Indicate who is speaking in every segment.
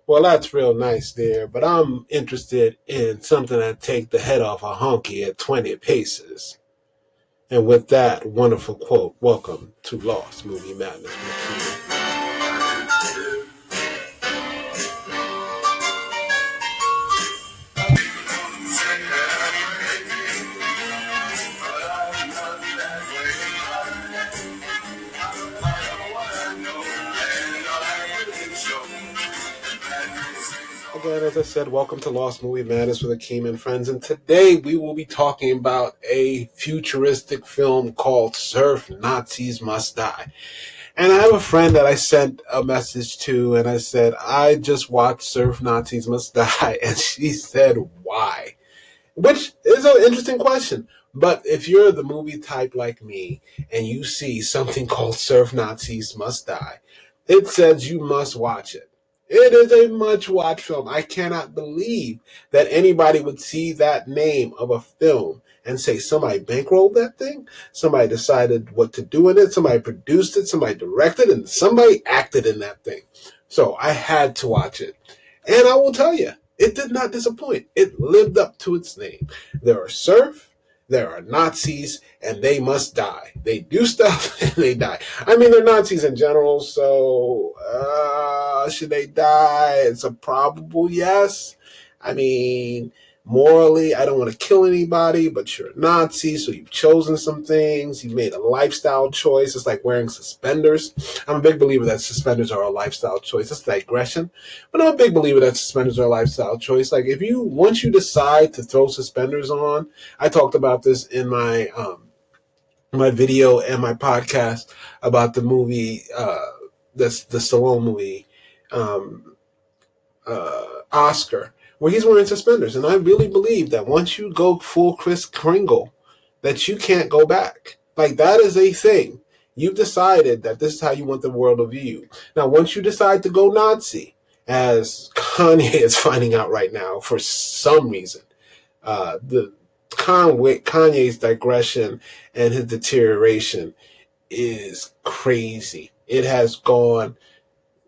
Speaker 1: Well, that's real nice there, but I'm interested in something that take the head off a honky at 20 paces. And with that wonderful quote, welcome to Lost Movie Madness with Keaton. Again, as I said, welcome to Lost Movie Madness with Akeem and friends. And today we will be talking about a futuristic film called Surf Nazis Must Die. And I have a friend that I sent a message to, and I said, I just watched Surf Nazis Must Die. And she said, why? Which is an interesting question. But if you're the movie type like me, and you see something called Surf Nazis Must Die, it says you must watch it. It is a much-watched film. I cannot believe that anybody would see that name of a film and say somebody bankrolled that thing, somebody decided what to do in it, somebody produced it, somebody directed it, and somebody acted in that thing. So I had to watch it. And I will tell you, it did not disappoint. It lived up to its name. There are surf, there are Nazis, and they must die. They do stuff and they die. I mean, they're Nazis in general, so should they die? It's a probable yes. I mean, morally, I don't want to kill anybody, but you're a Nazi, so you've chosen some things. You've made a lifestyle choice. It's like wearing suspenders. I'm a big believer that suspenders are a lifestyle choice. That's digression. But I'm a big believer that suspenders are a lifestyle choice. Like, once you decide to throw suspenders on, I talked about this in my video and my podcast about the movie, the Stallone movie, Oscar, where he's wearing suspenders. And I really believe that once you go full Kris Kringle, that you can't go back. Like, that is a thing. You've decided that this is how you want the world to view you. Now, once you decide to go Nazi, as Kanye is finding out right now for some reason, Kanye's digression and his deterioration is crazy. It has gone,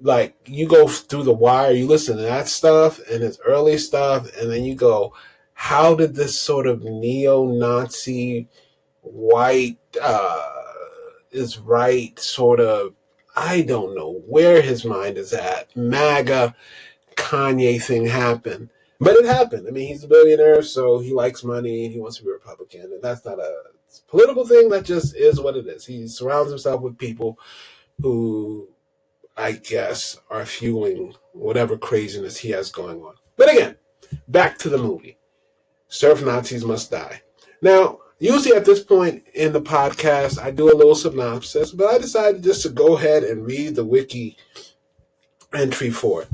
Speaker 1: like, you go through The Wire, you listen to that stuff and his early stuff, and then you go, how did this sort of neo-Nazi white is right sort of, I don't know where his mind is at, MAGA Kanye thing happen. But it happened. I mean, he's a billionaire, so he likes money and he wants to be a Republican. And that's not a political thing. That just is what it is. He surrounds himself with people who, I guess, are fueling whatever craziness he has going on. But again, back to the movie. Surf Nazis Must Die. Now, usually at this point in the podcast, I do a little synopsis, but I decided just to go ahead and read the wiki entry for it.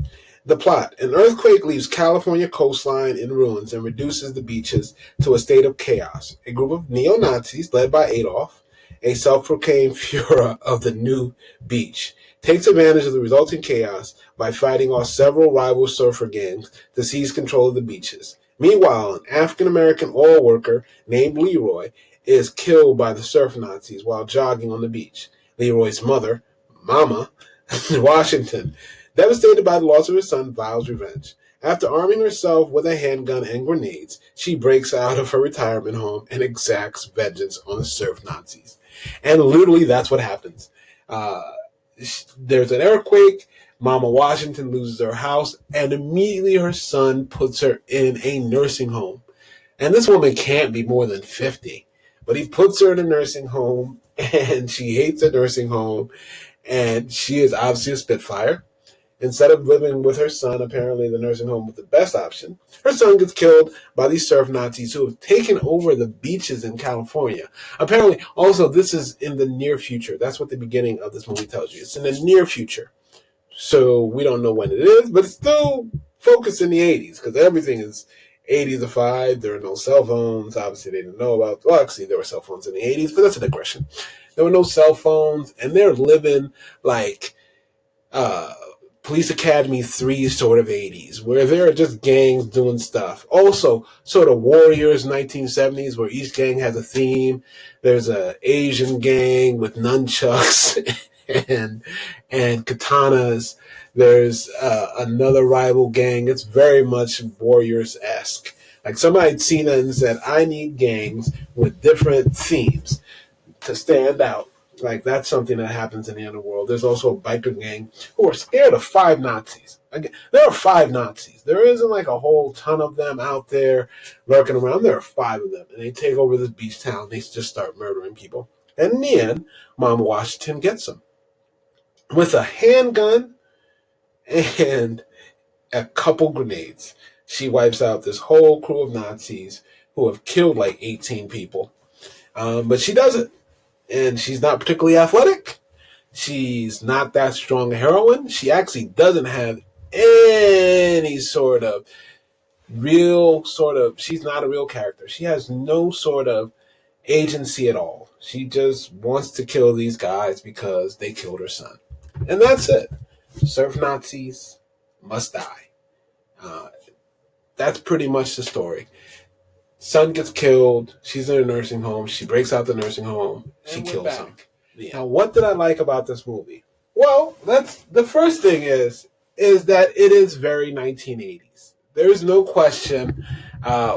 Speaker 1: The plot: an earthquake leaves California coastline in ruins and reduces the beaches to a state of chaos. A group of neo-Nazis, led by Adolf, a self-proclaimed Führer of the new beach, takes advantage of the resulting chaos by fighting off several rival surfer gangs to seize control of the beaches. Meanwhile, an African-American oil worker named Leroy is killed by the surf Nazis while jogging on the beach. Leroy's mother, Mama, Washington, devastated by the loss of her son, vows revenge. After arming herself with a handgun and grenades, she breaks out of her retirement home and exacts vengeance on the surf Nazis. And literally, that's what happens. There's an earthquake. Mama Washington loses her house, and immediately her son puts her in a nursing home. And this woman can't be more than 50, but he puts her in a nursing home, and she hates the nursing home, and she is obviously a Spitfire. Instead of living with her son, apparently the nursing home was the best option. Her son gets killed by these surf Nazis who have taken over the beaches in California. Apparently, also, this is in the near future. That's what the beginning of this movie tells you. It's in the near future. So we don't know when it is, but it's still focused in the 80s because everything is 80s-ified. There are no cell phones. Obviously, they didn't know about, well, actually, there were cell phones in the 80s, but that's a digression. There were no cell phones, and they're living like Police Academy 3 sort of 80s, where there are just gangs doing stuff. Also, sort of Warriors 1970s, where each gang has a theme. There's an Asian gang with nunchucks and katanas. There's another rival gang. It's very much Warriors-esque. Like somebody had seen it and said, I need gangs with different themes to stand out. Like that's something that happens in the underworld. There's also a biker gang who are scared of five Nazis. Again, there are five Nazis. There isn't like a whole ton of them out there lurking around. There are five of them, and they take over this beach town. They just start murdering people. And in the end, Mama Washington gets them with a handgun and a couple grenades. She wipes out this whole crew of Nazis who have killed like 18 people. But she does it. And she's not particularly athletic. She's not that strong a heroine. She actually doesn't have any she's not a real character. She has no sort of agency at all. She just wants to kill these guys because they killed her son. And that's it. Surf Nazis must die. Uh, that's pretty much the story. Son gets killed. She's in a nursing home. She breaks out the nursing home. She kills him. Yeah. Now, what did I like about this movie? Well, that's the first thing is that it is very 1980s. There's no question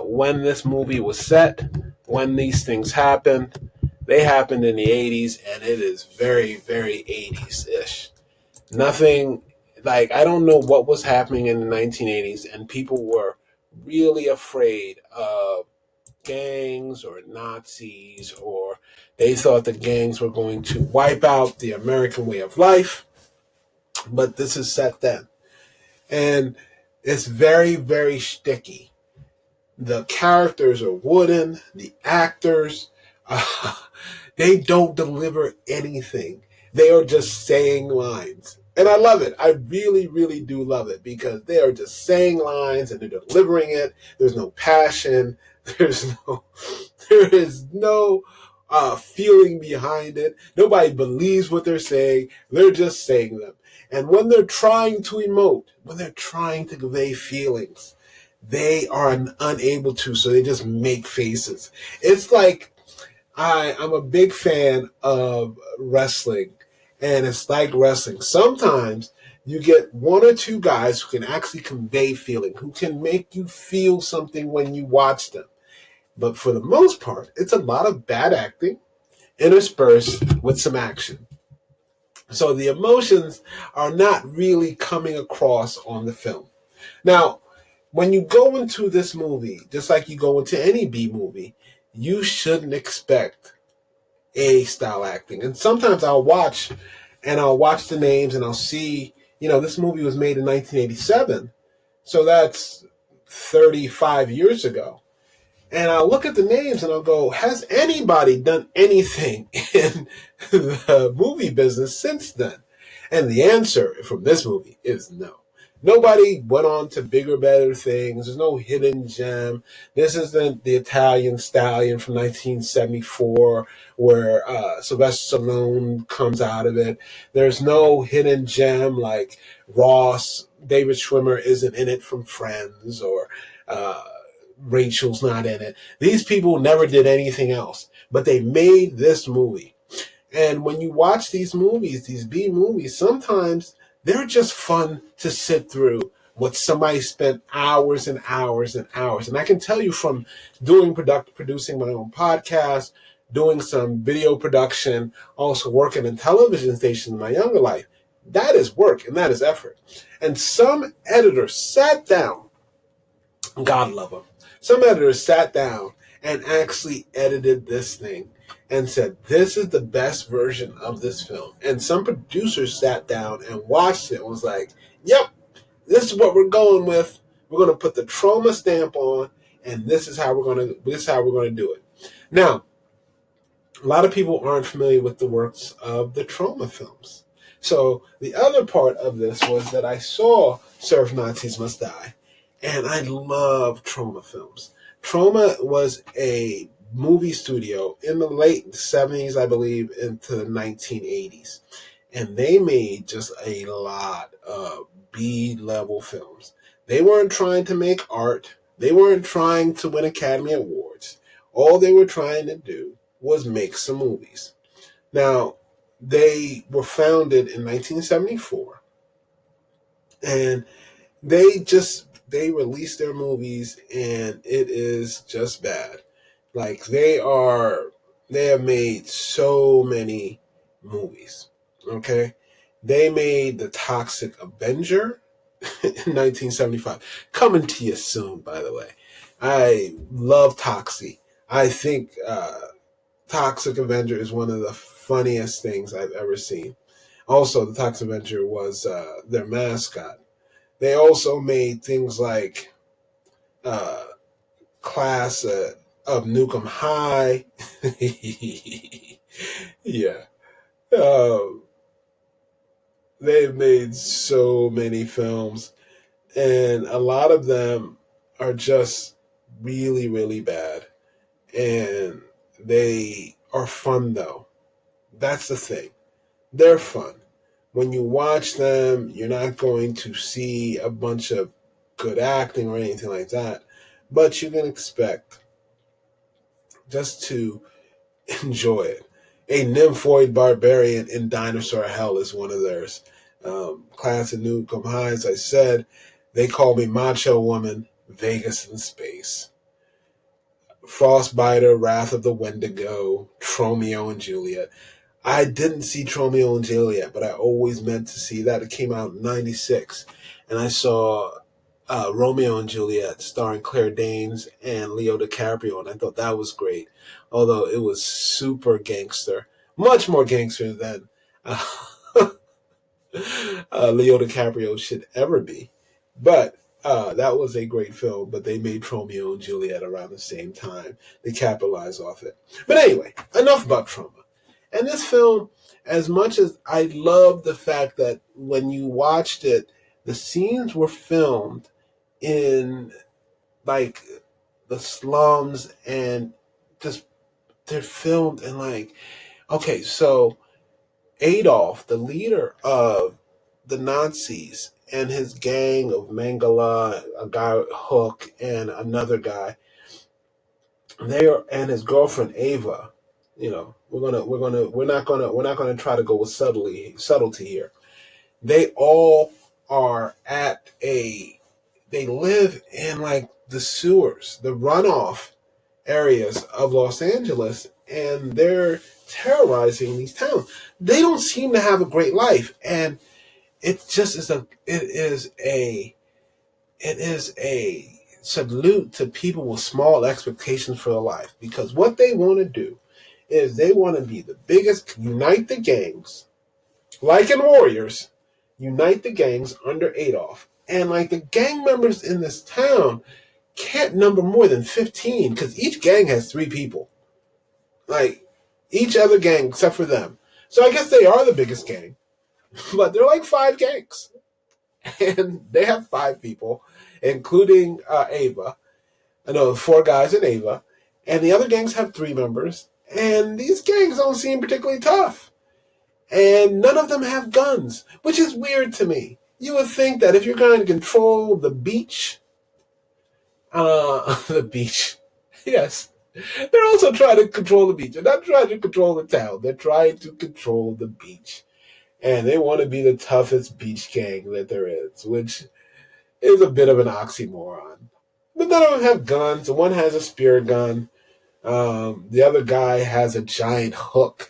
Speaker 1: when this movie was set, when these things happened. They happened in the 80s, and it is very, very 80s-ish. Nothing, like, I don't know what was happening in the 1980s, and people were really afraid of gangs or Nazis, or they thought the gangs were going to wipe out the American way of life. But this is set then. And it's very, very sticky. The characters are wooden. The actors, they don't deliver anything. They are just saying lines. And I love it. I really, really do love it because they are just saying lines and they're delivering it. There's no passion. There is no feeling behind it. Nobody believes what they're saying. They're just saying them. And when they're trying to emote, when they're trying to convey feelings, they are unable to, so they just make faces. It's like I'm a big fan of wrestling, and it's like wrestling. Sometimes you get one or two guys who can actually convey feeling, who can make you feel something when you watch them. But for the most part, it's a lot of bad acting interspersed with some action. So the emotions are not really coming across on the film. Now, when you go into this movie, just like you go into any B movie, you shouldn't expect A style acting. And sometimes I'll watch the names and I'll see, this movie was made in 1987. So that's 35 years ago. And I'll look at the names and I'll go, has anybody done anything in the movie business since then? And the answer from this movie is no. Nobody went on to bigger, better things. There's no hidden gem. This isn't the Italian Stallion from 1974 where Sylvester Stallone comes out of it. There's no hidden gem like Ross. David Schwimmer isn't in it from Friends, or Rachel's not in it. These people never did anything else, but they made this movie. And when you watch these movies, these B movies, sometimes they're just fun to sit through. What somebody spent hours and hours and hours. And I can tell you from producing my own podcast, doing some video production, also working in television stations in my younger life, that is work and that is effort. And some editor sat down, God love him, some editors sat down and actually edited this thing and said, this is the best version of this film. And some producers sat down and watched it and was like, yep, this is what we're going with. We're going to put the Trauma stamp on, and this is how we're going to do it. Now, a lot of people aren't familiar with the works of the Trauma films. So the other part of this was that I saw Surf Nazis Must Die, and I love Trauma films. Trauma was a movie studio in the late 70s, I believe, into the 1980s. And they made just a lot of B-level films. They weren't trying to make art. They weren't trying to win Academy Awards. All they were trying to do was make some movies. Now, they were founded in 1974. And they release their movies and it is just bad. Like they have made so many movies. Okay? They made The Toxic Avenger in 1975. Coming to you soon, by the way. I love Toxie. I think Toxic Avenger is one of the funniest things I've ever seen. Also, the Toxic Avenger was their mascot. They also made things like uh, Class of Nukem High. Yeah. Um, they've made so many films, and a lot of them are just really, really bad. And they are fun, though. That's the thing. They're fun. When you watch them, you're not going to see a bunch of good acting or anything like that, but you can expect just to enjoy it. A nymphoid barbarian in Dinosaur Hell is one of theirs. Class of Newcomb High, as I said, they call me Macho Woman, Vegas in Space. Frostbiter, Wrath of the Wendigo, Tromeo and Juliet. I didn't see Tromeo and Juliet, but I always meant to see that. It came out in '96, and I saw Romeo and Juliet, starring Claire Danes and Leo DiCaprio, and I thought that was great. Although it was super gangster, much more gangster than uh, Leo DiCaprio should ever be. But that was a great film. But they made Romeo and Juliet around the same time. They capitalized off it. But anyway, enough about trauma. And this film, as much as I love the fact that when you watched it, the scenes were filmed in like the slums and just they're filmed in like okay, so Adolf, the leader of the Nazis and his gang of Mengele, a guy Hook and another guy, they are and his girlfriend Ava, you know, we're not gonna try to go with subtlety here. They all are at a they live in like the sewers, the runoff areas of Los Angeles, and they're terrorizing these towns. They don't seem to have a great life, and it just is it is a salute to people with small expectations for their life because what they want to do is they want to be the biggest, unite the gangs, like in Warriors, unite the gangs under Adolf. And like the gang members in this town can't number more than 15 because each gang has three people. Like each other gang except for them. So I guess they are the biggest gang, but they're like five gangs. And they have five people, including Ava. I know four guys in Ava. And the other gangs have three members. And these gangs don't seem particularly tough. And none of them have guns, which is weird to me. You would think that if you're going to control the beach, the beach, yes, they're also trying to control the beach. They're not trying to control the town. They're trying to control the beach. And they want to be the toughest beach gang that there is, which is a bit of an oxymoron. But none of them have guns. One has a spear gun. The other guy has a giant hook.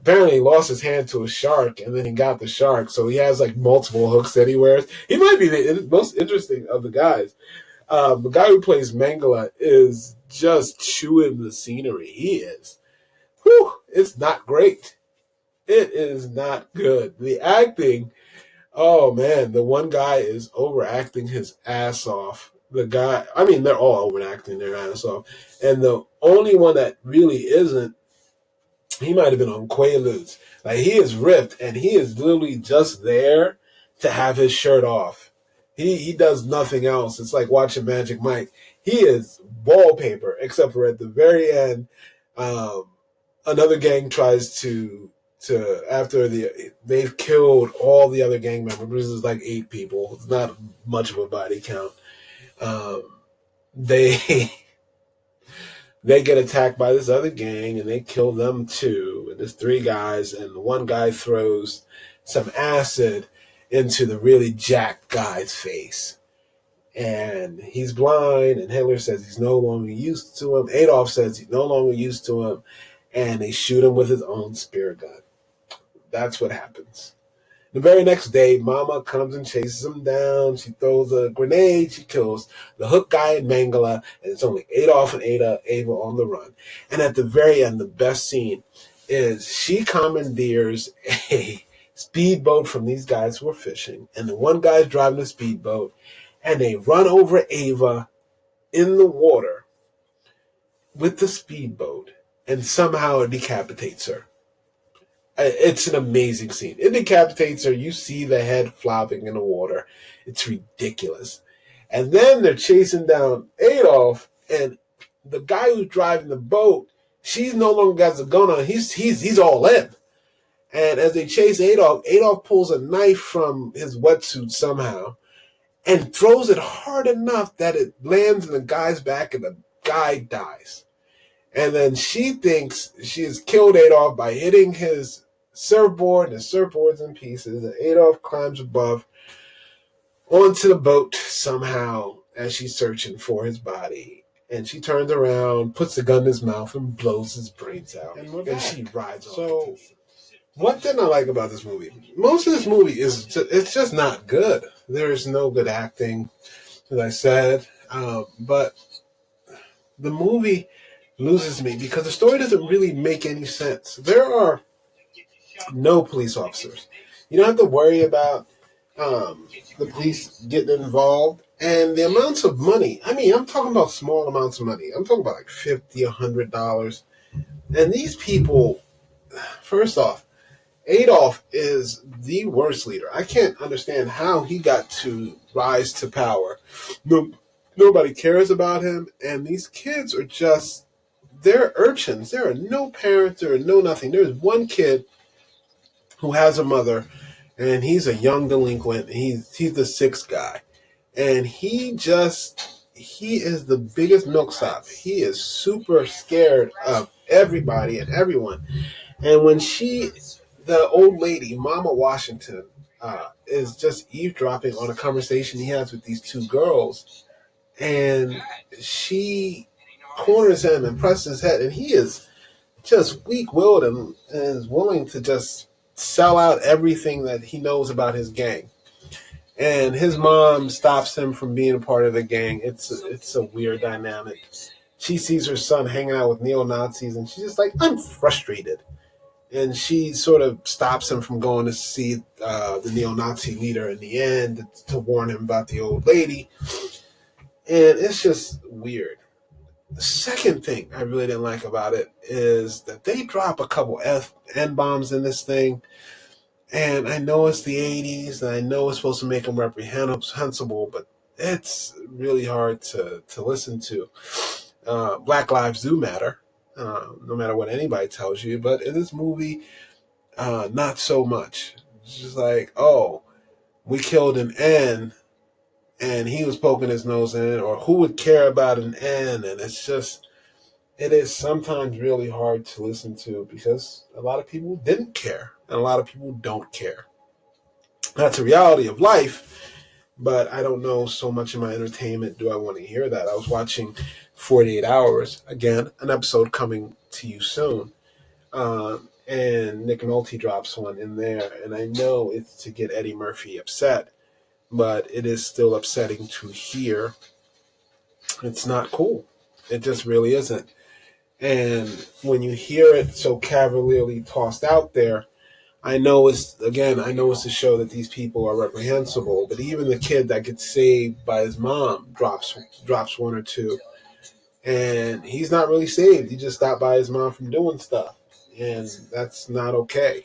Speaker 1: Apparently, he lost his hand to a shark, and then he got the shark. So he has like multiple hooks that he wears. He might be the most interesting of the guys. The guy who plays Mangala is just chewing the scenery. He is. Whew, it's not great. It is not good. The acting, oh man, the one guy is overacting his ass off. The guy, I mean, they're all overacting their ass off. And the only one that really isn't, he might have been on Quaaludes. Like, he is ripped, and he is literally just there to have his shirt off. He does nothing else. It's like watching Magic Mike. He is wallpaper, except for at the very end, um, another gang tries to after they've killed all the other gang members. This is like 8 people. It's not much of a body count. Um, they they get attacked by this other gang and they kill them too. And there's 3 guys, and one guy throws some acid, into the really jacked guy's face. And he's blind, and Hitler says he's no longer used to him. Adolf says he's no longer used to him, and they shoot him with his own spear gun. That's what happens. The very next day, Mama comes and chases him down. She throws a grenade. She kills the hook guy in Mangala, and it's only Adolf and Ava on the run. And at the very end, the best scene is she commandeers a speedboat from these guys who are fishing, and the one guy's driving the speedboat, and they run over Ava in the water with the speedboat, and somehow it decapitates her. It's an amazing scene. It decapitates her. You see the head flopping in the water. It's ridiculous. And then they're chasing down Adolf, and the guy who's driving the boat, she's no longer got the gun on. He's all in. And as they chase Adolf, Adolf pulls a knife from his wetsuit somehow and throws it hard enough that it lands in the guy's back, and the guy dies. And then she thinks she has killed Adolf by hitting his surfboard, and the surfboard's in pieces, and Adolf climbs above onto the boat somehow as she's searching for his body. And she turns around, puts the gun in his mouth, and blows his brains out. And she rides off. So, what didn't I like about this movie? Most of this movie it's just not good. There's no good acting, as I said. But the movie loses me because the story doesn't really make any sense. There are no police officers. You don't have to worry about the police getting involved. And the amounts of money, I mean, I'm talking about small amounts of money. I'm talking about like $50, $100. And these people, first off, Adolf is the worst leader. I can't understand how he got to rise to power. No, nobody cares about him. And these kids are just, they're urchins. There are no parents. There are no nothing. There's one kid who has a mother, and he's a young delinquent. He's the sixth guy. And he is the biggest milksop. He is super scared of everybody and everyone. And when the old lady, Mama Washington, is just eavesdropping on a conversation he has with these two girls, and she corners him and presses his head, and he is just weak-willed and is willing to just sell out everything that he knows about his gang. And his mom stops him from being a part of the gang. It's a weird dynamic. She sees her son hanging out with neo-Nazis, and she's just like, I'm frustrated. And she sort of stops him from going to see the neo-Nazi leader in the end to warn him about the old lady. And it's just weird. The second thing I really didn't like about it is that they drop a couple N-bombs in this thing. And I know it's the 80s, and I know it's supposed to make them reprehensible, but it's really hard to listen to. Black lives do matter, no matter what anybody tells you. But in this movie, not so much. It's just like, oh, we killed an N, and he was poking his nose in it, or who would care about an N? And it is sometimes really hard to listen to because a lot of people didn't care, and a lot of people don't care. That's a reality of life, but I don't know so much in my entertainment do I want to hear that. I was watching 48 Hours, again, an episode coming to you soon, and Nick Nolte drops one in there, and I know it's to get Eddie Murphy upset, but it is still upsetting to hear. It's not cool. It just really isn't. And when you hear it so cavalierly tossed out there, I know it's to show that these people are reprehensible, but even the kid that gets saved by his mom drops one or two. And he's not really saved. He just stopped by his mom from doing stuff. And that's not okay.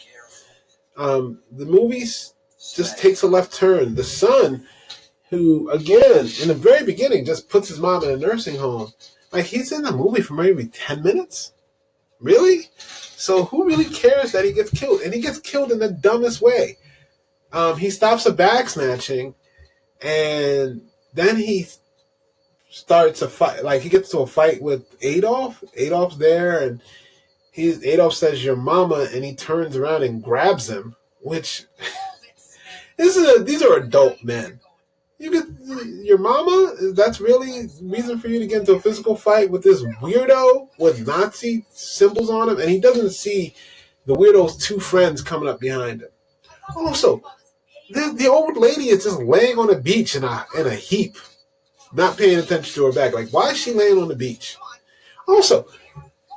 Speaker 1: The movie just takes a left turn. The son, who, again, in the very beginning, just puts his mom in a nursing home. Like, he's in the movie for maybe 10 minutes? Really? So who really cares that he gets killed? And he gets killed in the dumbest way. He stops a bag snatching, and then he starts a fight. Like, he gets to a fight with Adolf. Adolf's there, and Adolf says, "Your mama," and he turns around and grabs him, which These are adult men. You get your mama. That's really reason for you to get into a physical fight with this weirdo with Nazi symbols on him, and he doesn't see the weirdo's two friends coming up behind him. Also, the old lady is just laying on a beach in a heap, not paying attention to her back. Like, why is she laying on the beach? Also,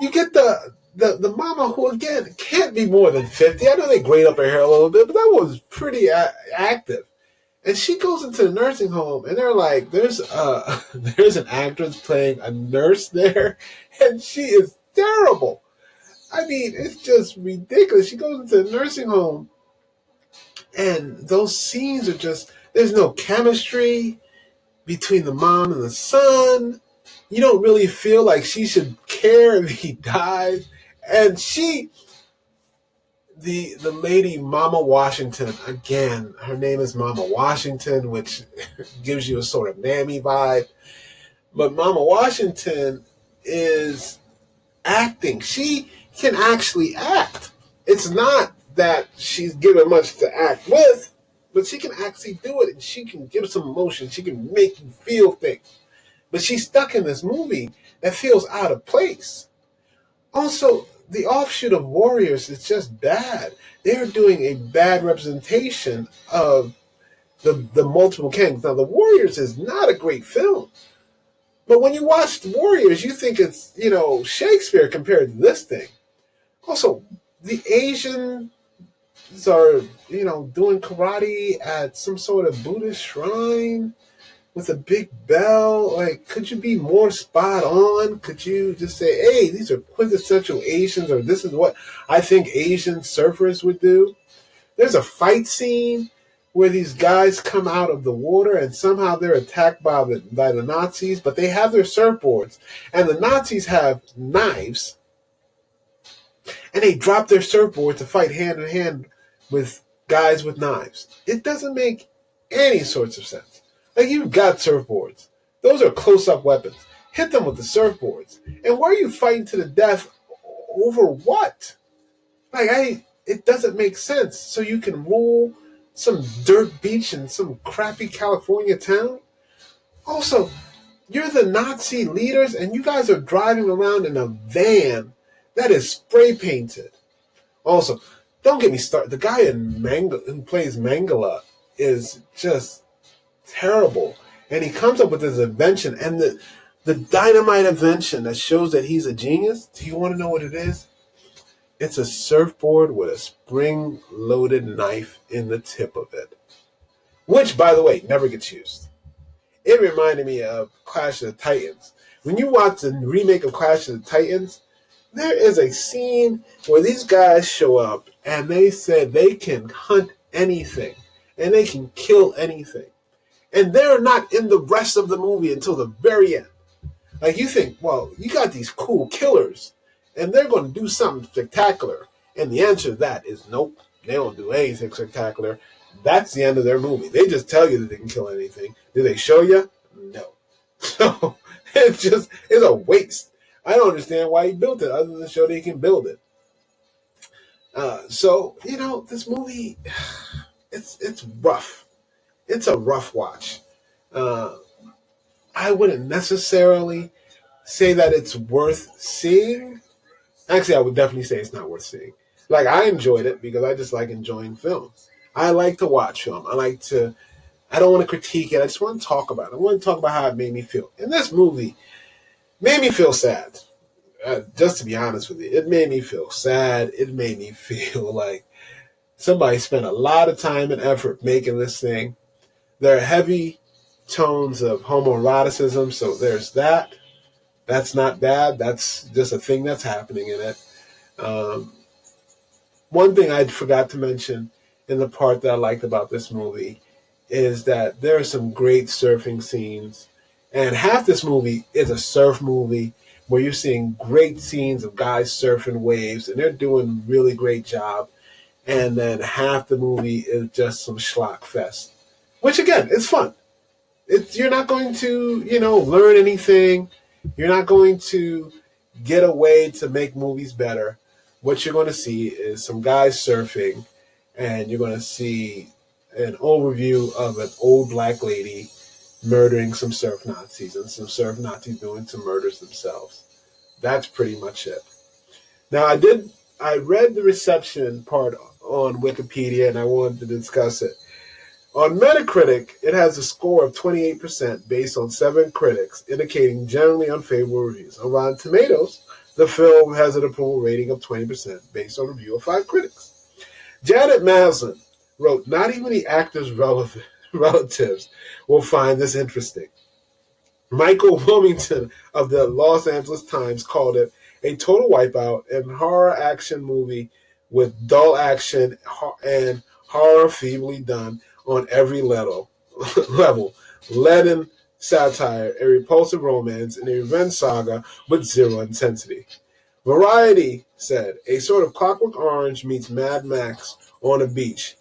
Speaker 1: you get the mama who again can't be more than 50. I know they grayed up her hair a little bit, but that was pretty active. And she goes into the nursing home, and they're like, there's an actress playing a nurse there, and she is terrible. I mean, it's just ridiculous. She goes into the nursing home, and those scenes are just, there's no chemistry between the mom and the son. You don't really feel like she should care if he dies. And the lady Mama Washington, again, her name is Mama Washington, which gives you a sort of mammy vibe. But Mama Washington is acting. She can actually act. It's not that she's given much to act with, but she can actually do it, and she can give some emotion. She can make you feel things. But she's stuck in this movie that feels out of place. Also, the offshoot of Warriors is just bad. They're doing a bad representation of the multiple kings. Now, the Warriors is not a great film. But when you watch the Warriors, you think it's, Shakespeare compared to this thing. Also, the Asians are, doing karate at some sort of Buddhist shrine with a big bell. Like, could you be more spot on? Could you just say, hey, these are quintessential Asians, or this is what I think Asian surfers would do? There's a fight scene where these guys come out of the water and somehow they're attacked by the Nazis, but they have their surfboards, and the Nazis have knives, and they drop their surfboard to fight hand in hand with guys with knives. It doesn't make any sorts of sense. Like, you've got surfboards. Those are close-up weapons. Hit them with the surfboards. And why are you fighting to the death over what? It doesn't make sense. So you can rule some dirt beach in some crappy California town? Also, you're the Nazi leaders, and you guys are driving around in a van that is spray painted. Also, don't get me started. The guy who plays Mangala is just terrible. And he comes up with this invention, and the dynamite invention that shows that he's a genius. Do you want to know what it is? It's a surfboard with a spring-loaded knife in the tip of it. Which, by the way, never gets used. It reminded me of Clash of the Titans. When you watch the remake of Clash of the Titans, there is a scene where these guys show up and they said they can hunt anything and they can kill anything. And they're not in the rest of the movie until the very end. Like, you think, well, you got these cool killers and they're going to do something spectacular. And the answer to that is nope, they don't do anything spectacular. That's the end of their movie. They just tell you that they can kill anything. Do they show you? No. So it's a waste. I don't understand why he built it other than to show that he can build it. This movie, it's rough. It's a rough watch. I wouldn't necessarily say that it's worth seeing. Actually, I would definitely say it's not worth seeing. Like, I enjoyed it because I just like enjoying film. I like to watch film. I don't want to critique it. I just want to talk about it. I want to talk about how it made me feel. And this movie made me feel sad. Just to be honest with you, it made me feel sad. It made me feel like somebody spent a lot of time and effort making this thing. There are heavy tones of homoeroticism, so there's that. That's not bad. That's just a thing that's happening in it. One thing I forgot to mention in the part that I liked about this movie is that there are some great surfing scenes. And half this movie is a surf movie where you're seeing great scenes of guys surfing waves, and they're doing a really great job. And then half the movie is just some schlock fest, which, again, is fun. You're not going to, learn anything. You're not going to get a way to make movies better. What you're going to see is some guys surfing, and you're going to see an overview of an old black lady murdering some surf Nazis and some surf Nazis doing some murders themselves. That's pretty much it. Now, I read the reception part on Wikipedia and I wanted to discuss it. On Metacritic, it has a score of 28% based on 7 critics, indicating generally unfavorable reviews. On Rotten Tomatoes, the film has an approval rating of 20% based on a review of 5 critics. Janet Maslin wrote, "Not even the actors' relatives will find this interesting." Michael Wilmington of the Los Angeles Times called it a total wipeout and horror action movie with dull action and horror feebly done on every level, leaden satire, a repulsive romance, and a revenge saga with zero intensity. Variety said, "A sort of Clockwork Orange meets Mad Max on a beach.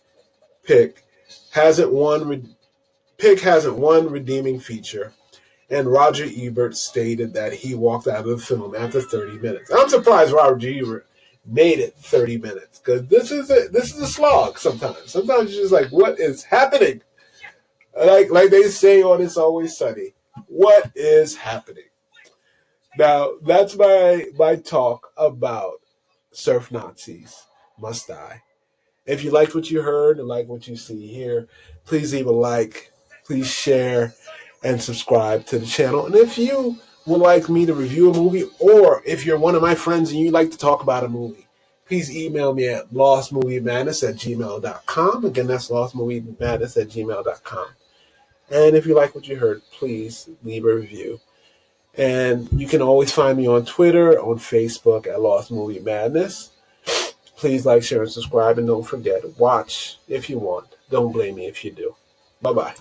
Speaker 1: Pick hasn't one redeeming feature." And Roger Ebert stated that he walked out of the film after 30 minutes. I'm surprised Roger Ebert made it 30 minutes because this is a slog sometimes. Sometimes you're just like, what is happening? Like they say on It's Always Sunny, what is happening? Now, that's my talk about Surf Nazis Must Die. If you liked what you heard and like what you see here, please leave a like, please share, and subscribe to the channel. And if you would like me to review a movie, or if you're one of my friends and you'd like to talk about a movie, please email me at lostmoviemadness@gmail.com. Again, that's lostmoviemadness@gmail.com. And if you like what you heard, please leave a review. And you can always find me on Twitter, on Facebook at Lost Movie Madness. Please like, share, and subscribe. And don't forget, watch if you want. Don't blame me if you do. Bye-bye.